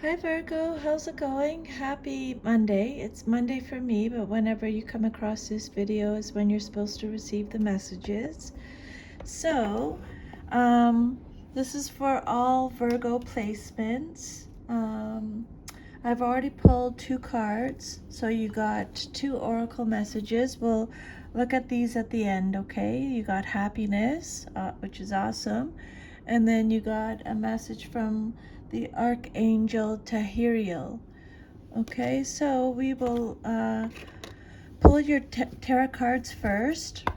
Hi Virgo, how's it going? Happy Monday. It's Monday for me, but whenever you come across this video is when you're supposed to receive the messages. So, um, this is for all Virgo placements. I've already pulled 2 cards, so you got 2 oracle messages. We'll look at these at the end, okay? You got happiness, which is awesome. And then you got a message from the Archangel Tahiriel. Okay, so we will pull your tarot cards first.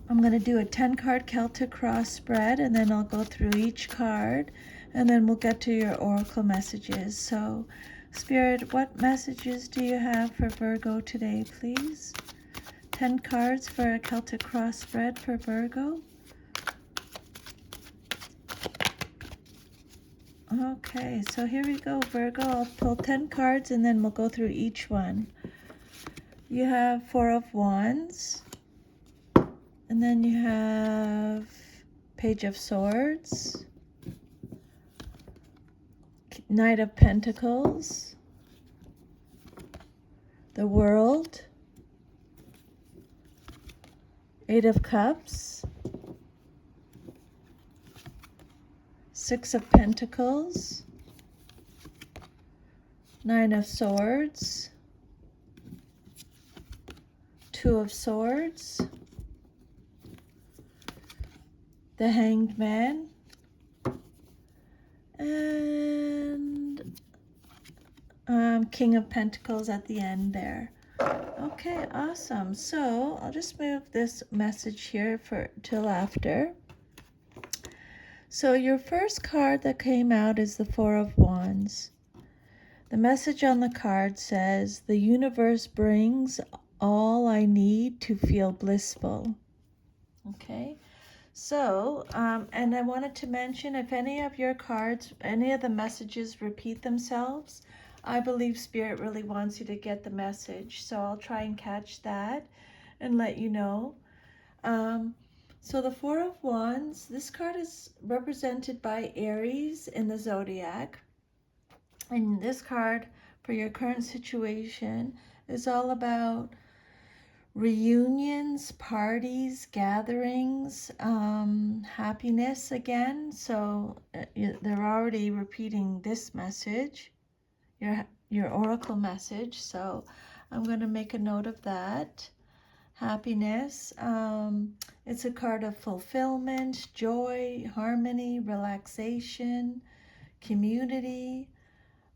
I'm going to do a 10-card Celtic cross spread, and then I'll go through each card, and then we'll get to your oracle messages. So, Spirit, what messages do you have for Virgo today, please? 10 cards for a Celtic cross spread for Virgo. Okay, so here we go, Virgo. I'll pull 10 cards, and then we'll go through each one. You have 4 of Wands. And then you have Page of Swords, Knight of Pentacles, the World, 8 of Cups, 6 of Pentacles, 9 of Swords, 2 of Swords, the Hanged Man, and King of Pentacles at the end there. Okay, awesome. So I'll just move this message here for till after. So your first card that came out is the 4 of Wands. The message on the card says, "The universe brings all I need to feel blissful." Okay. So, and I wanted to mention, if any of your cards, any of the messages repeat themselves, I believe Spirit really wants you to get the message. So I'll try and catch that and let you know. So the 4 of Wands, this card is represented by Aries in the zodiac. And this card for your current situation is all about reunions, parties, gatherings, happiness again. So they're already repeating this message, your oracle message. So I'm going to make a note of that. Happiness. It's a card of fulfillment, joy, harmony, relaxation, community.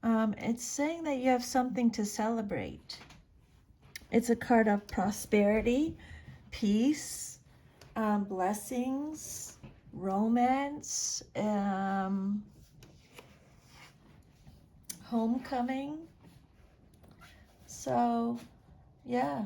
It's saying that you have something to celebrate. It's a card of prosperity, peace, blessings, romance, homecoming. So, yeah,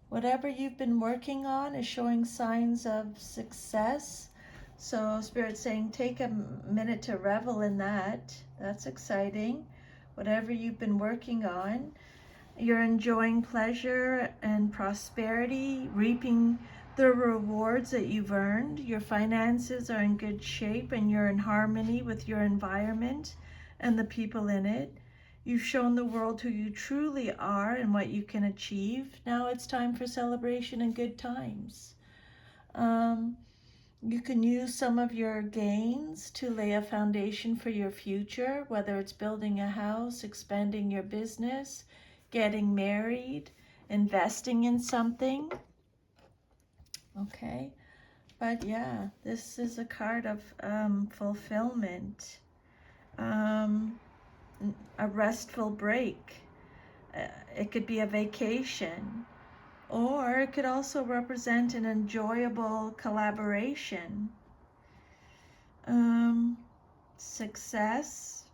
whatever you've been working on is showing signs of success. So Spirit's saying take a minute to revel in that. That's exciting. Whatever you've been working on, you're enjoying pleasure and prosperity, reaping the rewards that you've earned. Your finances are in good shape and you're in harmony with your environment and the people in it. You've shown the world who you truly are and what you can achieve. Now it's time for celebration and good times. You can use some of your gains to lay a foundation for your future, whether it's building a house, expanding your business, getting married, investing in something. Okay, but yeah, this is a card of fulfillment, a restful break. It could be a vacation, or it could also represent an enjoyable collaboration. Success.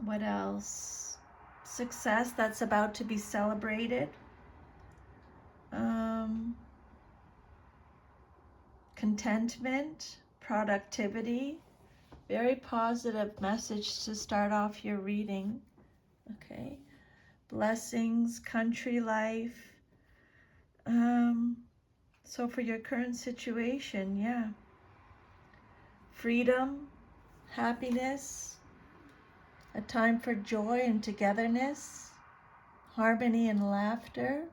What else? Success that's about to be celebrated. Contentment, productivity. Very positive message to start off your reading. Okay. Blessings, country life. So for your current situation, yeah. Freedom, happiness, a time for joy and togetherness, harmony and laughter.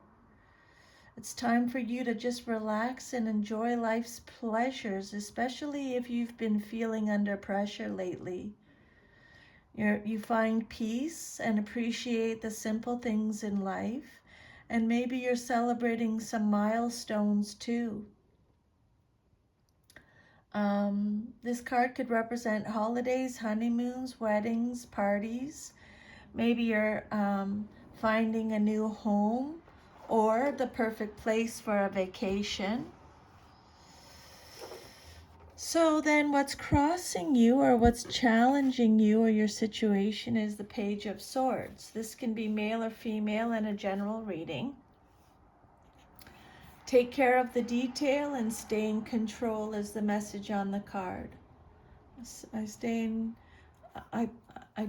It's time for you to just relax and enjoy life's pleasures, especially if you've been feeling under pressure lately. You find peace and appreciate the simple things in life, and maybe you're celebrating some milestones too. This card could represent holidays, honeymoons, weddings, parties. Maybe you're finding a new home or the perfect place for a vacation. So then what's crossing you or what's challenging you or your situation is the Page of Swords. This can be male or female in a general reading. Take care of the detail and stay in control is the message on the card. I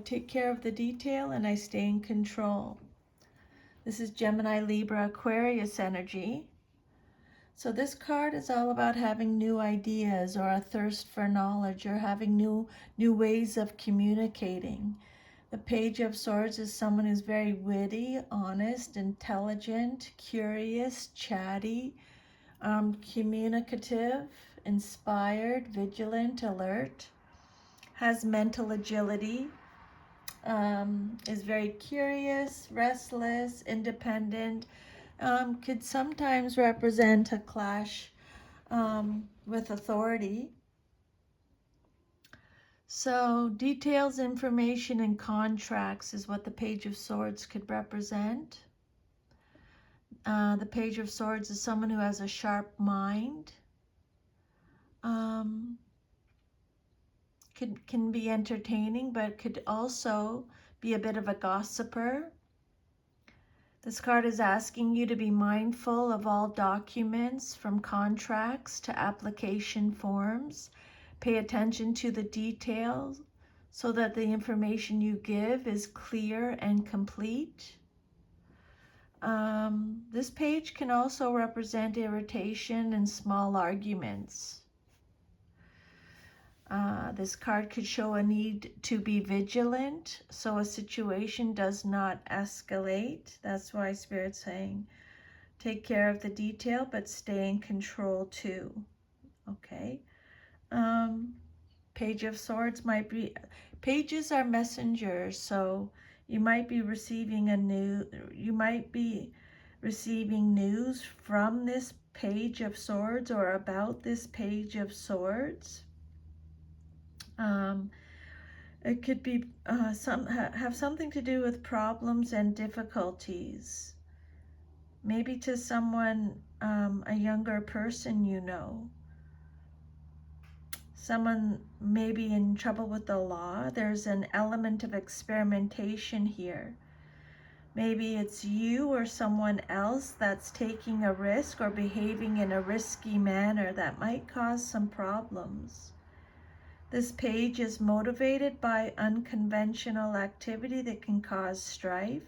take care of the detail and I stay in control. This is Gemini, Libra, Aquarius energy. So this card is all about having new ideas or a thirst for knowledge or having new ways of communicating. The Page of Swords is someone who's very witty, honest, intelligent, curious, chatty, communicative, inspired, vigilant, alert, has mental agility, is very curious, restless, independent, could sometimes represent a clash with authority. So details, information, and contracts is what the Page of Swords could represent. The Page of Swords is someone who has a sharp mind. Can be entertaining, but could also be a bit of a gossiper. This card is asking you to be mindful of all documents, from contracts to application forms. Pay attention to the details so that the information you give is clear and complete. This page can also represent irritation and small arguments. This card could show a need to be vigilant so a situation does not escalate. That's why Spirit's saying take care of the detail but stay in control too. Okay. Page of Swords might be, pages are messengers, so you might be receiving news from this Page of Swords or about this Page of Swords. It could be have something to do with problems and difficulties. Maybe to someone, a younger person you know. Someone may be in trouble with the law. There's an element of experimentation here. Maybe it's you or someone else that's taking a risk or behaving in a risky manner that might cause some problems. This page is motivated by unconventional activity that can cause strife.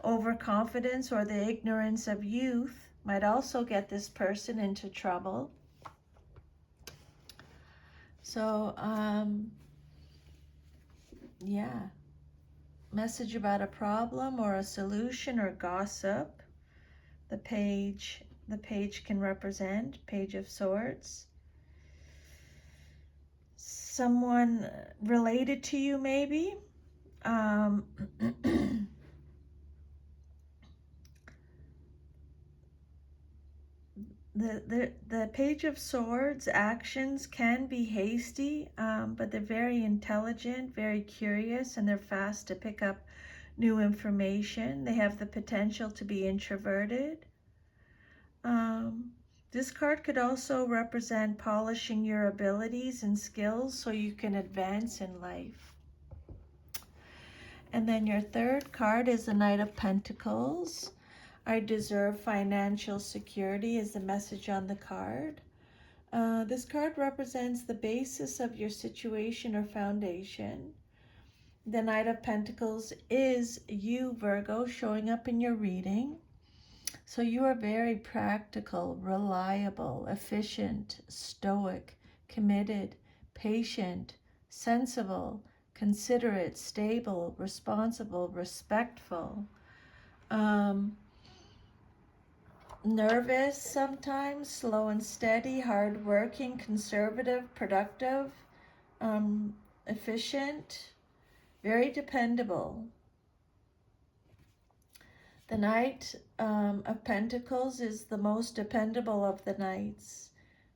Overconfidence or the ignorance of youth might also get this person into trouble. So, yeah. Message about a problem or a solution or gossip. The page can represent, Page of Swords. Someone related to you maybe. The Page of Swords actions can be hasty, but they're very intelligent, very curious, and they're fast to pick up new information. They have the potential to be introverted. This card could also represent polishing your abilities and skills so you can advance in life. And then your third card is the Knight of Pentacles. I deserve financial security is the message on the card. This card represents the basis of your situation or foundation. The Knight of Pentacles is you, Virgo, showing up in your reading. So you are very practical, reliable, efficient, stoic, committed, patient, sensible, considerate, stable, responsible, respectful, nervous sometimes, slow and steady, hardworking, conservative, productive, efficient, very dependable. The Knight of Pentacles is the most dependable of the knights.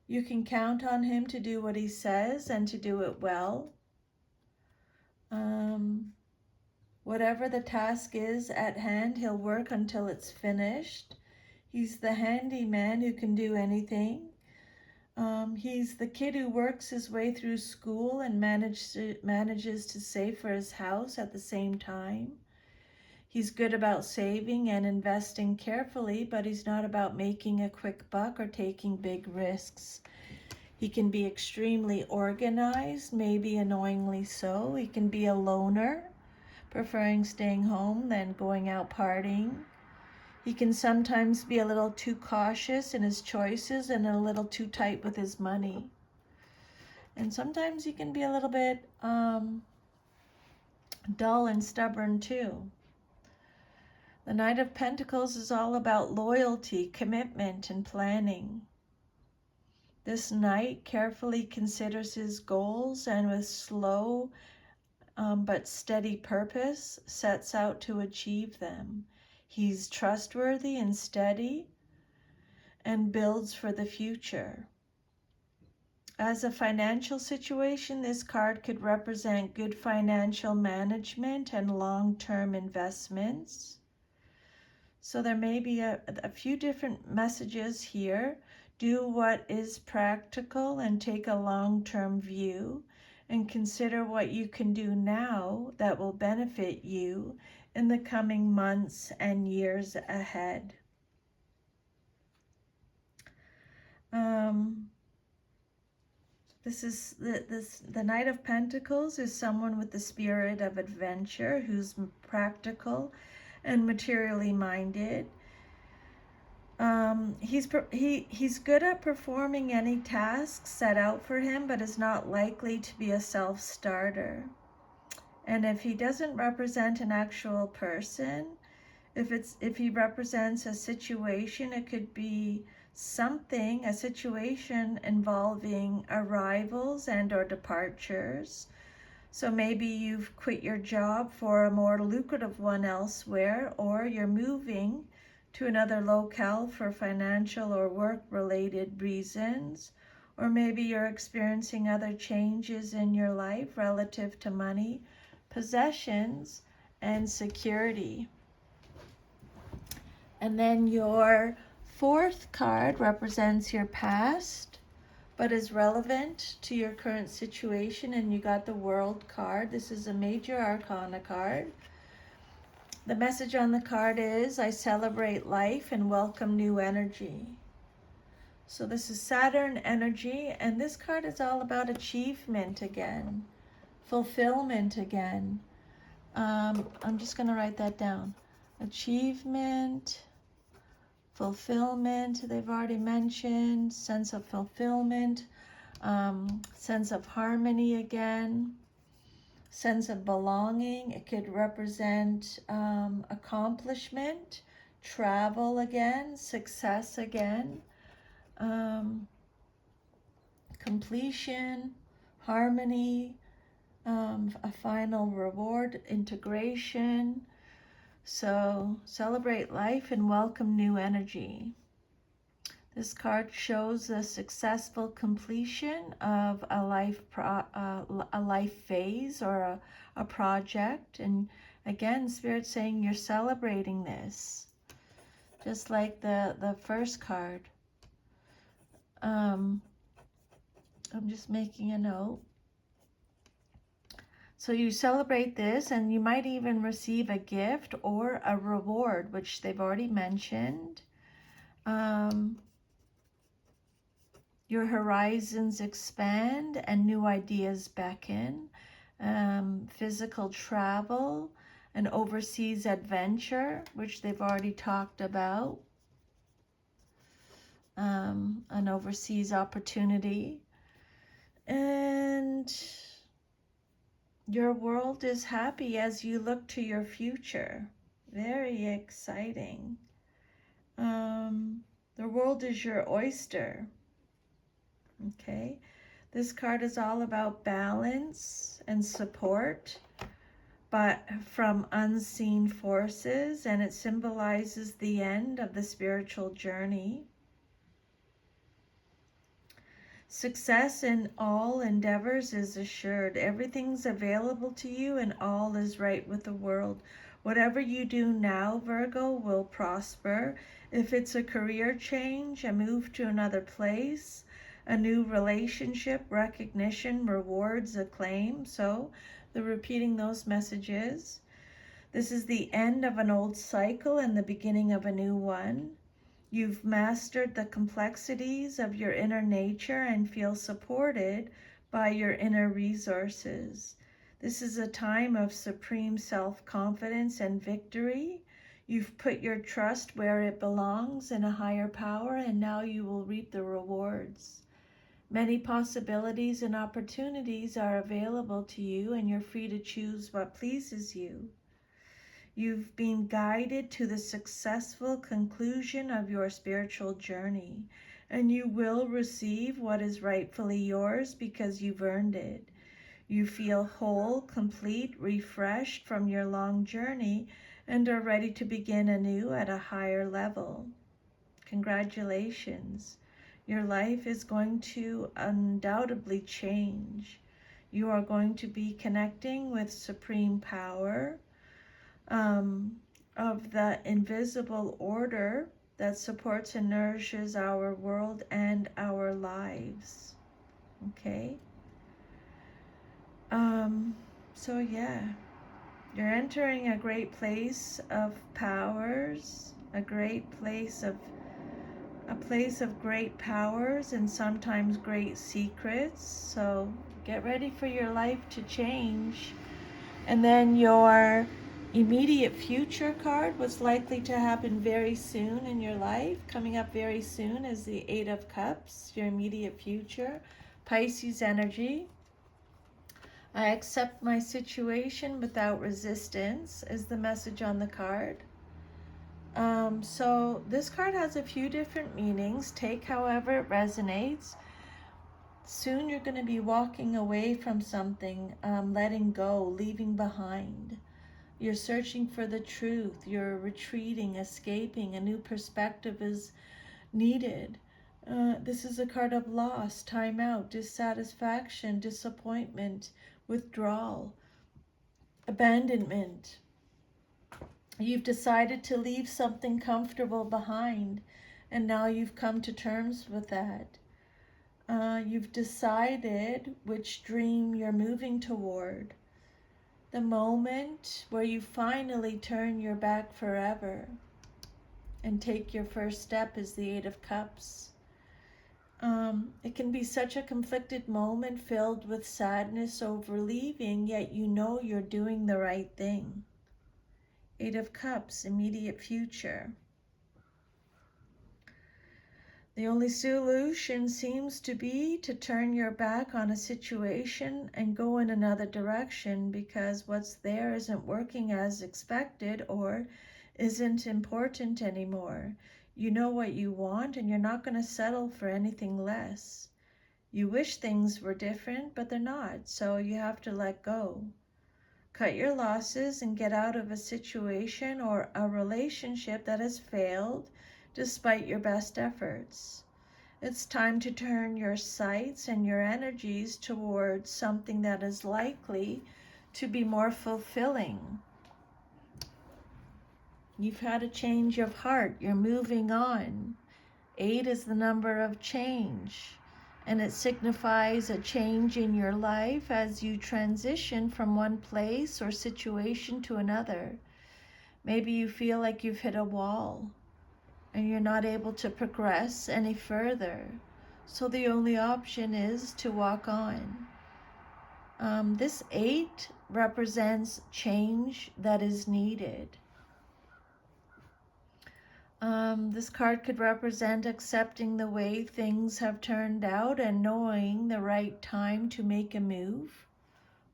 You can count on him to do what he says and to do it well. Whatever the task is at hand, he'll work until it's finished. He's the handyman who can do anything. He's the kid who works his way through school and manages to save for his house at the same time. He's good about saving and investing carefully, but he's not about making a quick buck or taking big risks. He can be extremely organized, maybe annoyingly so. He can be a loner, preferring staying home than going out partying. He can sometimes be a little too cautious in his choices and a little too tight with his money. And sometimes he can be a little bit dull and stubborn too. The Knight of Pentacles is all about loyalty, commitment, and planning. This knight carefully considers his goals and with slow but steady purpose sets out to achieve them. He's trustworthy and steady and builds for the future. As a financial situation, this card could represent good financial management and long-term investments. So there may be a few different messages here. Do what is practical and take a long-term view, and consider what you can do now that will benefit you in the coming months and years ahead. The Knight of Pentacles is someone with the spirit of adventure who's practical and materially minded. He's good at performing any tasks set out for him, but is not likely to be a self-starter. And if he doesn't represent an actual person, if he represents a situation, it could be a situation involving arrivals and or departures. So maybe you've quit your job for a more lucrative one elsewhere, or you're moving to another locale for financial or work-related reasons, or maybe you're experiencing other changes in your life relative to money, possessions, and security. And then your fourth card represents your past, but is relevant to your current situation, and you got the World card. This is a major arcana card. The message on the card is, I celebrate life and welcome new energy. So this is Saturn energy, and this card is all about achievement again, fulfillment again. I'm just going to write that down. Achievement, fulfillment, they've already mentioned, sense of fulfillment, sense of harmony again, sense of belonging. It could represent accomplishment, travel again, success again, completion, harmony, a final reward, integration. So celebrate life and welcome new energy. This card shows the successful completion of a life phase or a project. And again, Spirit's saying you're celebrating this, just like the first card. I'm just making a note. So you celebrate this, and you might even receive a gift or a reward, which they've already mentioned. Your horizons expand and new ideas beckon. Physical travel, an overseas adventure, which they've already talked about. An overseas opportunity. And Your world is happy as you look to your future. Very exciting. The world is your oyster. Okay. This card is all about balance and support, but from unseen forces, and it symbolizes the end of the spiritual journey. Success in all endeavors is assured. Everything's available to you and all is right with the world. Whatever you do now, Virgo, will prosper. If it's a career change, a move to another place, a new relationship, recognition, rewards, acclaim. So they're repeating those messages. This is the end of an old cycle and the beginning of a new one. You've mastered the complexities of your inner nature and feel supported by your inner resources. This is a time of supreme self-confidence and victory. You've put your trust where it belongs in a higher power, and now you will reap the rewards. Many possibilities and opportunities are available to you, and you're free to choose what pleases you. You've been guided to the successful conclusion of your spiritual journey, and you will receive what is rightfully yours because you've earned it. You feel whole, complete, refreshed from your long journey, and are ready to begin anew at a higher level. Congratulations. Your life is going to undoubtedly change. You are going to be connecting with supreme power, of the invisible order that supports and nourishes our world and our lives. Okay? So yeah, you're entering a great place of powers, a place of great powers and sometimes great secrets. So get ready for your life to change. And then your immediate future card, what's likely to happen very soon in your life, coming up very soon, is the Eight of Cups, your immediate future. Pisces energy. I accept my situation without resistance is the message on the card. So this card has a few different meanings. Take however it resonates. Soon you're going to be walking away from something, letting go, leaving behind. You're searching for the truth. You're retreating, escaping. A new perspective is needed. This is a card of loss, time out, dissatisfaction, disappointment, withdrawal, abandonment. You've decided to leave something comfortable behind, and now you've come to terms with that. You've decided which dream you're moving toward. The moment where you finally turn your back forever and take your first step is the Eight of Cups. It can be such a conflicted moment filled with sadness over leaving, yet you know you're doing the right thing. Eight of Cups, immediate future. The only solution seems to be to turn your back on a situation and go in another direction because what's there isn't working as expected or isn't important anymore. You know what you want and you're not going to settle for anything less. You wish things were different, but they're not, so you have to let go. Cut your losses and get out of a situation or a relationship that has failed despite your best efforts. It's time to turn your sights and your energies towards something that is likely to be more fulfilling. You've had a change of heart. You're moving on. 8 is the number of change, and it signifies a change in your life as you transition from one place or situation to another. Maybe you feel like you've hit a wall and you're not able to progress any further. So the only option is to walk on. This 8 represents change that is needed. This card could represent accepting the way things have turned out and knowing the right time to make a move.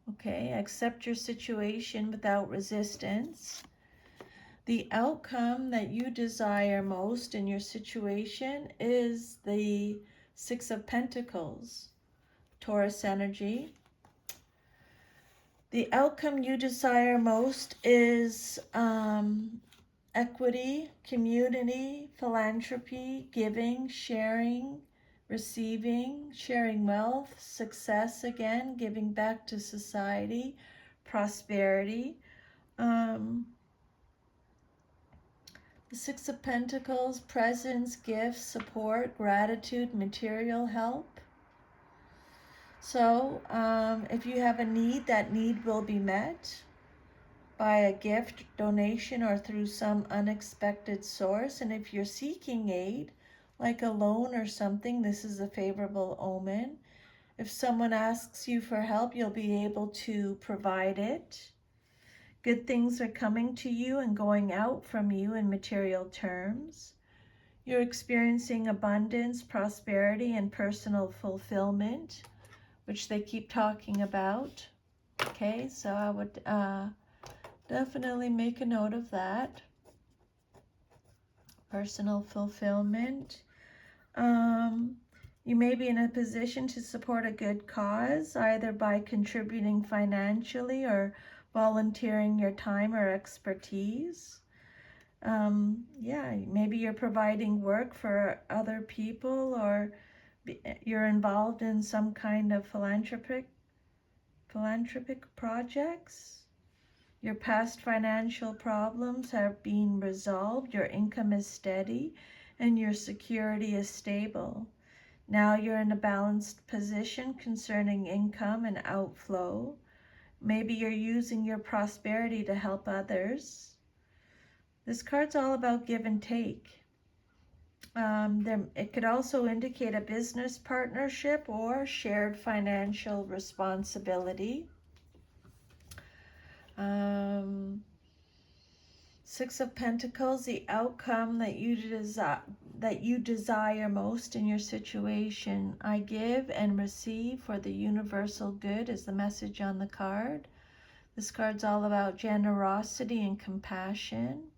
Okay, accept your situation without resistance. The outcome that you desire most in your situation is the Six of Pentacles, Taurus energy. The outcome you desire most is equity, community, philanthropy, giving, sharing, receiving, sharing wealth, success again, giving back to society, prosperity. The Six of Pentacles, presence, gifts, support, gratitude, material help. So if you have a need, that need will be met by a gift, donation, or through some unexpected source. And if you're seeking aid, like a loan or something, this is a favorable omen. If someone asks you for help, you'll be able to provide it. Good things are coming to you and going out from you in material terms. You're experiencing abundance, prosperity, and personal fulfillment, which they keep talking about. Okay, so I would definitely make a note of that. Personal fulfillment. You may be in a position to support a good cause, either by contributing financially or volunteering your time or expertise. Yeah, maybe you're providing work for other people, or you're involved in some kind of philanthropic projects. Your past financial problems have been resolved, your income is steady, and your security is stable. Now you're in a balanced position concerning income and outflow. Maybe you're using your prosperity to help others. This card's all about give and take. It could also indicate a business partnership or shared financial responsibility. Six of Pentacles, the outcome that you desire most in your situation. I give and receive for the universal good is the message on the card. This card's all about generosity and compassion.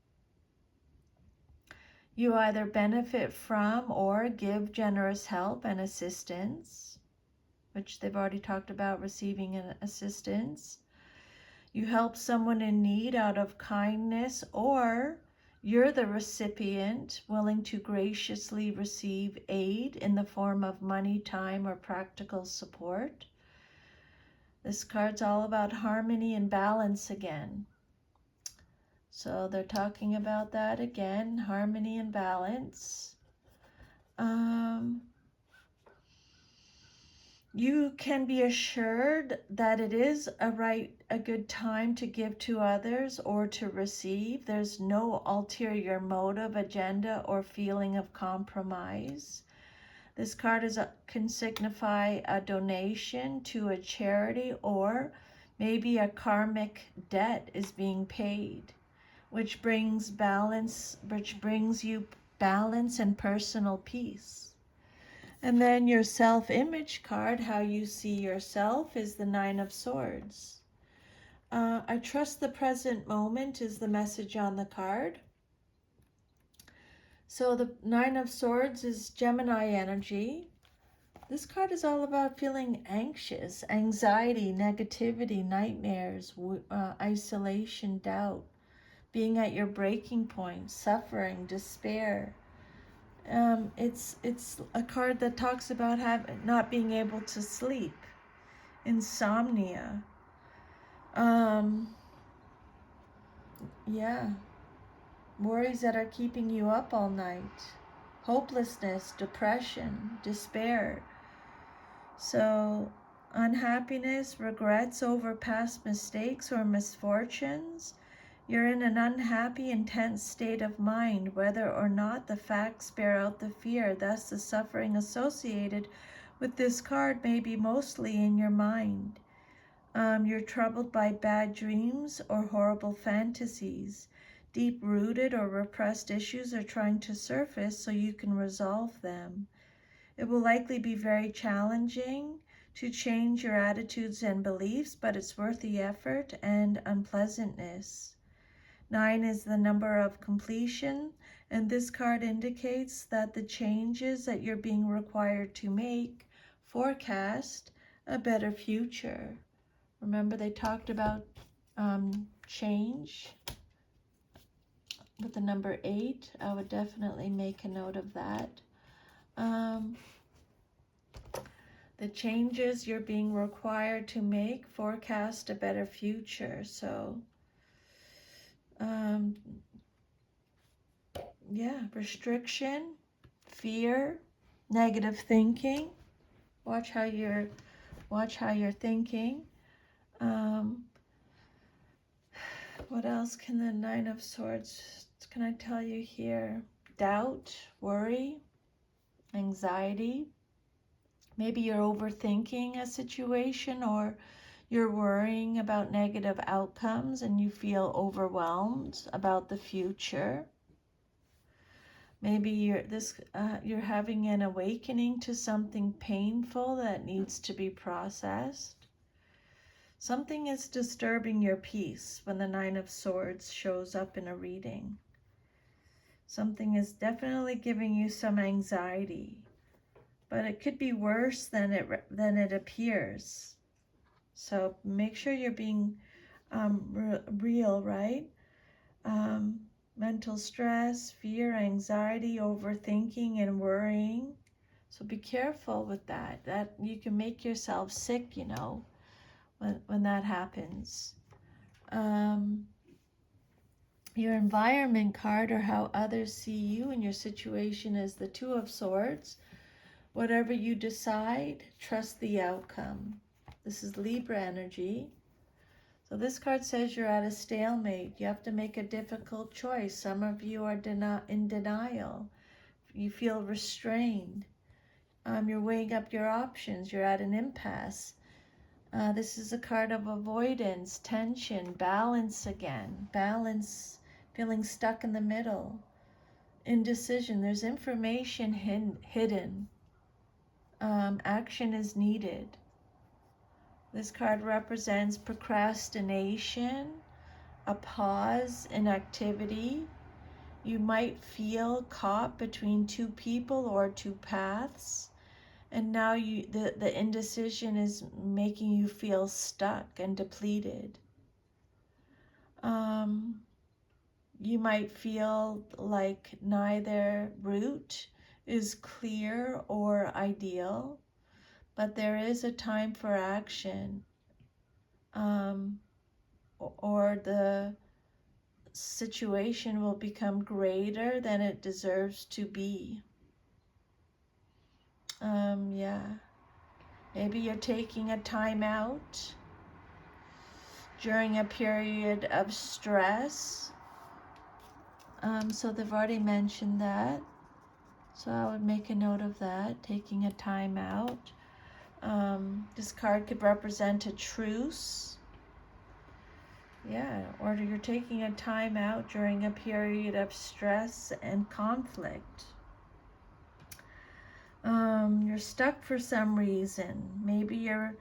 You either benefit from or give generous help and assistance, which they've already talked about receiving an assistance. You help someone in need out of kindness, or you're the recipient willing to graciously receive aid in the form of money, time, or practical support. This card's all about harmony and balance again. So they're talking about that again, harmony and balance. You can be assured that it is a good time to give to others or to receive. There's no ulterior motive, agenda, or feeling of compromise. This card can signify a donation to a charity, or maybe a karmic debt is being paid, which brings you balance and personal peace. And then your self-image card, how you see yourself, is the Nine of Swords. I trust the present moment is the message on the card. So the Nine of Swords is Gemini energy. This card is all about feeling anxious, anxiety, negativity, nightmares, isolation, doubt, being at your breaking point, suffering, despair. It's a card that talks about not being able to sleep, insomnia. Yeah, worries that are keeping you up all night, hopelessness, depression, despair. So unhappiness, regrets over past mistakes or misfortunes. You're in an unhappy, intense state of mind, whether or not the facts bear out the fear. Thus, the suffering associated with this card may be mostly in your mind. You're troubled by bad dreams or horrible fantasies. Deep-rooted or repressed issues are trying to surface so you can resolve them. It will likely be very challenging to change your attitudes and beliefs, but it's worth the effort and unpleasantness. 9 is the number of completion, and this card indicates that the changes that you're being required to make forecast a better future. Remember, they talked about change with the number 8. I would definitely make a note of that. The changes you're being required to make forecast a better future. So, yeah, restriction, fear, negative thinking. Watch how you're thinking. What else can the Nine of Swords, can I tell you here? Doubt, worry, anxiety. Maybe you're overthinking a situation, or you're worrying about negative outcomes and you feel overwhelmed about the future. Maybe you're having an awakening to something painful that needs to be processed. Something is disturbing your peace when the Nine of Swords shows up in a reading. Something is definitely giving you some anxiety, but it could be worse than it appears. So make sure you're being real, right? Mental stress, fear, anxiety, overthinking, and worrying. So be careful with that. That you can make yourself sick, when that happens. Your environment card, or how others see you and your situation, is the Two of Swords. Whatever you decide, trust the outcome. This is Libra energy. So this card says you're at a stalemate. You have to make a difficult choice. Some of you are in denial. You feel restrained. You're weighing up your options. You're at an impasse. This is a card of avoidance, tension, balance again. Balance, feeling stuck in the middle. Indecision. There's information hidden. Action is needed. This card represents procrastination, a pause in activity. You might feel caught between two people or two paths, and now the indecision is making you feel stuck and depleted. You might feel like neither route is clear or ideal, but there is a time for action, or the situation will become greater than it deserves to be. Yeah. Maybe you're taking a time out during a period of stress. So they've already mentioned that. So I would make a note of that, taking a time out. This card could represent a truce. Yeah, or you're taking a time out during a period of stress and conflict. You're stuck for some reason. Maybe you're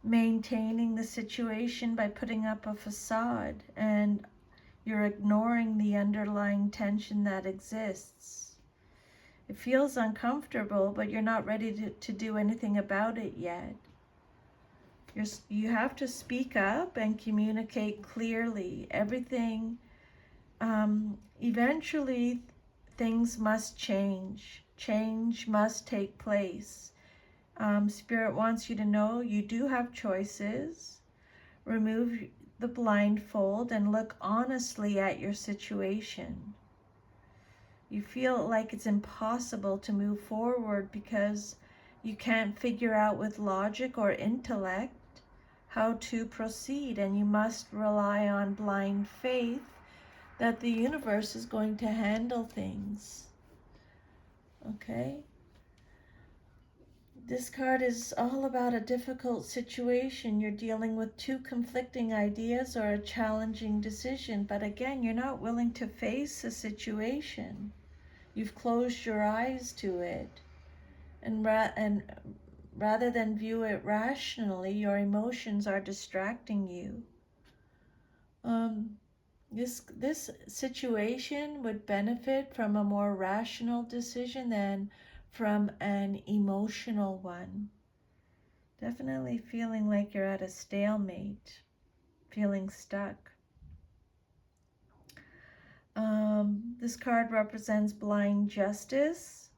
maintaining the situation by putting up a facade, and you're ignoring the underlying tension that exists. It feels uncomfortable, but you're not ready to do anything about it yet. You have to speak up and communicate clearly. Everything, eventually things must change. Change must take place. Spirit wants you to know you do have choices. Remove the blindfold and look honestly at your situation. You feel like it's impossible to move forward because you can't figure out with logic or intellect how to proceed, and you must rely on blind faith that the universe is going to handle things. Okay? This card is all about a difficult situation. You're dealing with two conflicting ideas or a challenging decision, but again, you're not willing to face a situation. You've closed your eyes to it. And rather than view it rationally, your emotions are distracting you. This situation would benefit from a more rational decision than from an emotional one. Definitely feeling like you're at a stalemate, feeling stuck. This card represents blind justice.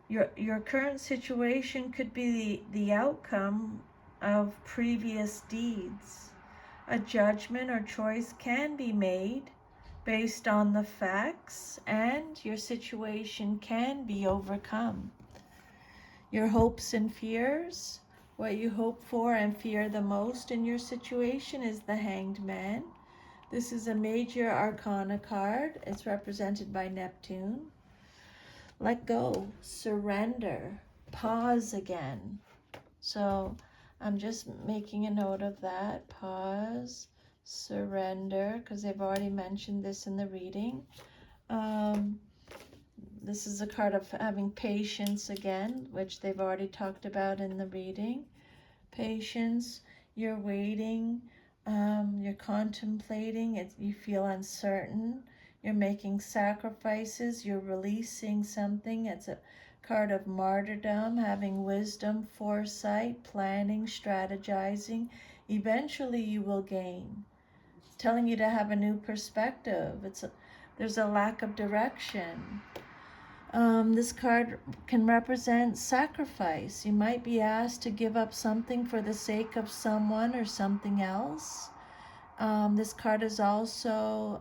Your current situation could be the outcome of previous deeds. A judgment or choice can be made based on the facts, and your situation can be overcome. Your hopes and fears, what you hope for and fear the most in your situation, is the Hanged Man. This is a major arcana card. It's represented by Neptune. Let go, surrender, pause again. So I'm just making a note of that. Pause, surrender, because they've already mentioned this in the reading. This is a card of having patience again, which they've already talked about in the reading. Patience, you're waiting, you're contemplating, you feel uncertain, you're making sacrifices, you're releasing something. It's a card of martyrdom, having wisdom, foresight, planning, strategizing. Eventually you will gain. It's telling you to have a new perspective. There's a lack of direction. This card can represent sacrifice. You might be asked to give up something for the sake of someone or something else. This card is also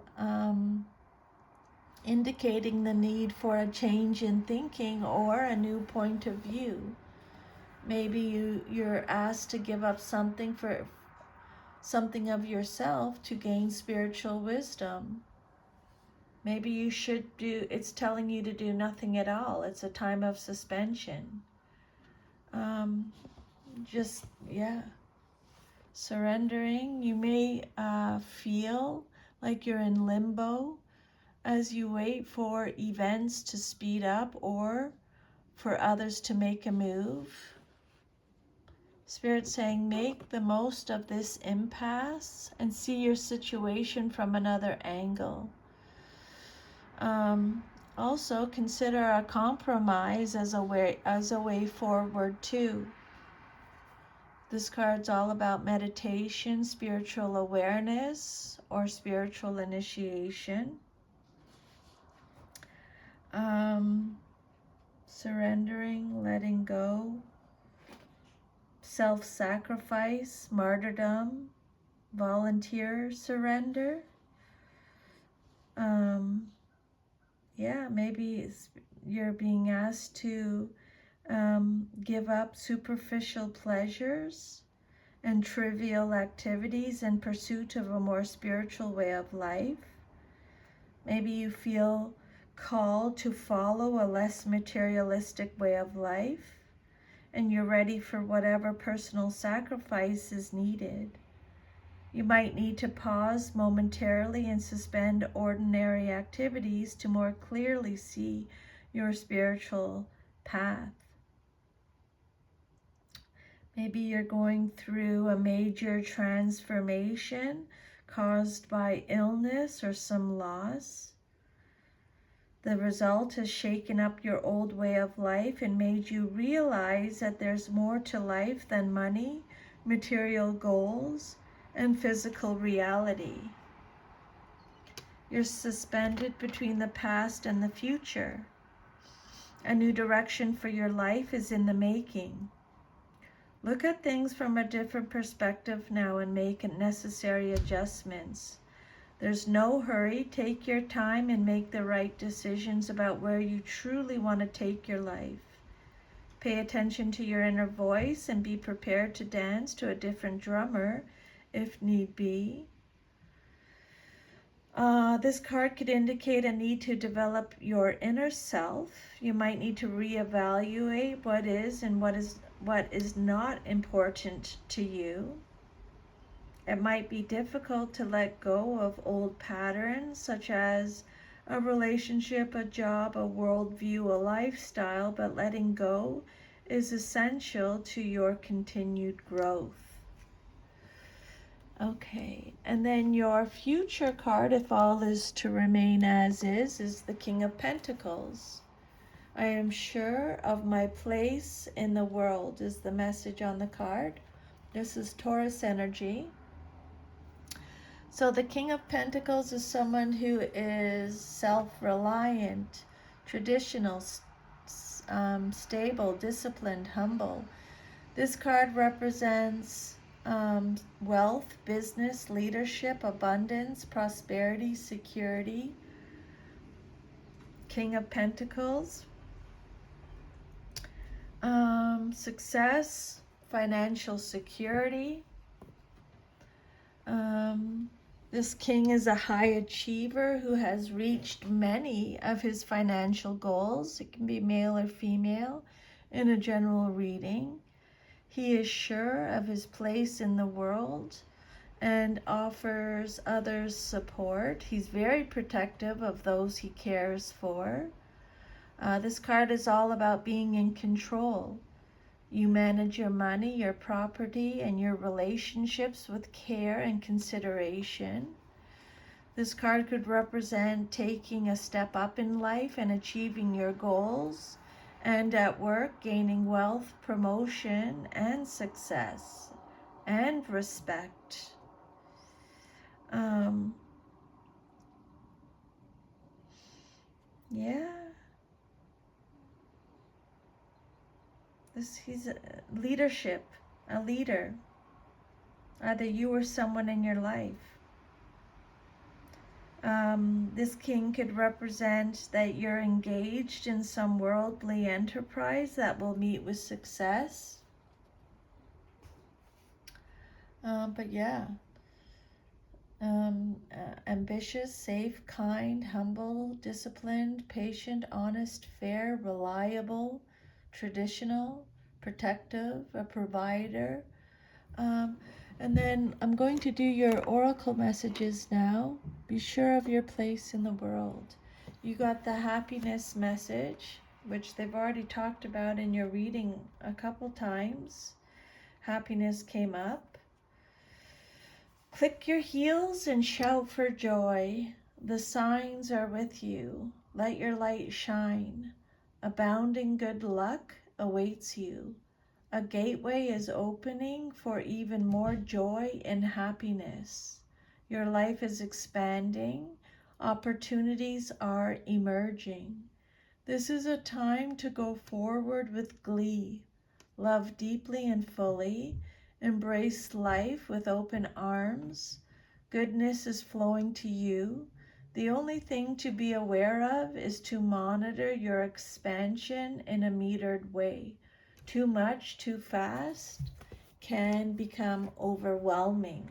indicating the need for a change in thinking or a new point of view. Maybe you're asked to give up something for something of yourself to gain spiritual wisdom. Maybe you should it's telling you to do nothing at all. It's a time of suspension. Surrendering. You may feel like you're in limbo as you wait for events to speed up or for others to make a move. Spirit saying, make the most of this impasse and see your situation from another angle. Also consider a compromise as a way forward too. This card's all about meditation, spiritual awareness, or spiritual initiation. Surrendering, letting go, self-sacrifice, martyrdom, volunteer surrender. Maybe you're being asked to give up superficial pleasures and trivial activities in pursuit of a more spiritual way of life. Maybe you feel called to follow a less materialistic way of life, and you're ready for whatever personal sacrifice is needed. You might need to pause momentarily and suspend ordinary activities to more clearly see your spiritual path. Maybe you're going through a major transformation caused by illness or some loss. The result has shaken up your old way of life and made you realize that there's more to life than money, material goals, and physical reality. You're suspended between the past and the future. A new direction for your life is in the making. Look at things from a different perspective now and make necessary adjustments. There's no hurry. Take your time and make the right decisions about where you truly want to take your life. Pay attention to your inner voice and be prepared to dance to a different drummer if need be. This card could indicate a need to develop your inner self. You might need to reevaluate what is and what is not important to you. It might be difficult to let go of old patterns such as a relationship, a job, a worldview, a lifestyle, but letting go is essential to your continued growth. Okay, and then your future card, if all is to remain as is the King of Pentacles. I am sure of my place in the world is the message on the card. This is Taurus energy. So the King of Pentacles is someone who is self-reliant, traditional, stable, disciplined, humble. This card represents wealth, business, leadership, abundance, prosperity, security. King of Pentacles. Success, financial security. This king is a high achiever who has reached many of his financial goals. It can be male or female in a general reading. He is sure of his place in the world and offers others support. He's very protective of those he cares for. This card is all about being in control. You manage your money, your property, and your relationships with care and consideration. This card could represent taking a step up in life and achieving your goals, and at work, gaining wealth, promotion, and success, and respect. Yeah. He's a leadership, a leader. Either you or someone in your life. This king could represent that you're engaged in some worldly enterprise that will meet with success. But yeah, ambitious, safe, kind, humble, disciplined, patient, honest, fair, reliable, traditional, protective, a provider. And then I'm going to do your oracle messages now. Be sure of your place in the world. You got the happiness message, which they've already talked about in your reading a couple times. Happiness came up. Click your heels and shout for joy. The signs are with you. Let your light shine. Abounding good luck awaits you. A gateway is opening for even more joy and happiness. Your life is expanding. Opportunities are emerging. This is a time to go forward with glee. Love deeply and fully. Embrace life with open arms. Goodness is flowing to you. The only thing to be aware of is to monitor your expansion in a metered way. Too much, too fast can become overwhelming.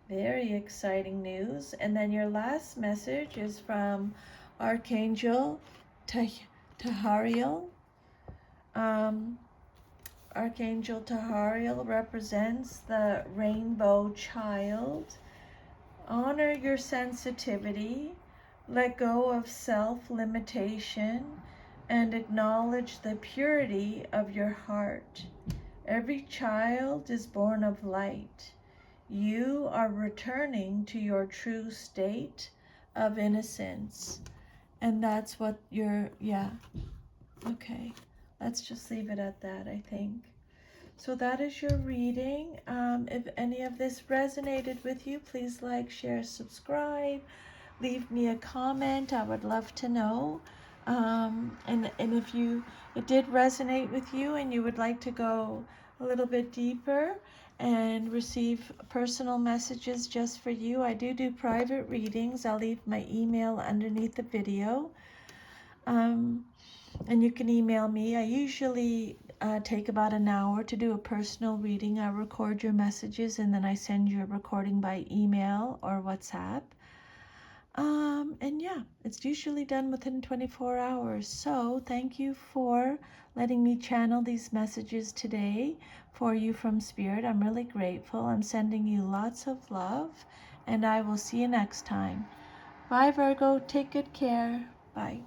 Very exciting news. And then your last message is from Archangel Tahariel. Archangel Tahariel represents the rainbow child. Honor your sensitivity. Let go of self-limitation and acknowledge the purity of your heart. Every child is born of light. You are returning to your true state of innocence. And that's what okay. Let's just leave it at that, I think. So that is your reading. If any of this resonated with you, please like, share, subscribe. Leave me a comment. I would love to know. And if it did resonate with you and you would like to go a little bit deeper and receive personal messages just for you, I do private readings. I'll leave my email underneath the video. And you can email me. I usually take about an hour to do a personal reading. I record your messages and then I send you a recording by email or WhatsApp. And yeah, it's usually done within 24 hours. So thank you for letting me channel these messages today for you from Spirit. I'm really grateful. I'm sending you lots of love and I will see you next time. Bye, Virgo. Take good care. Bye.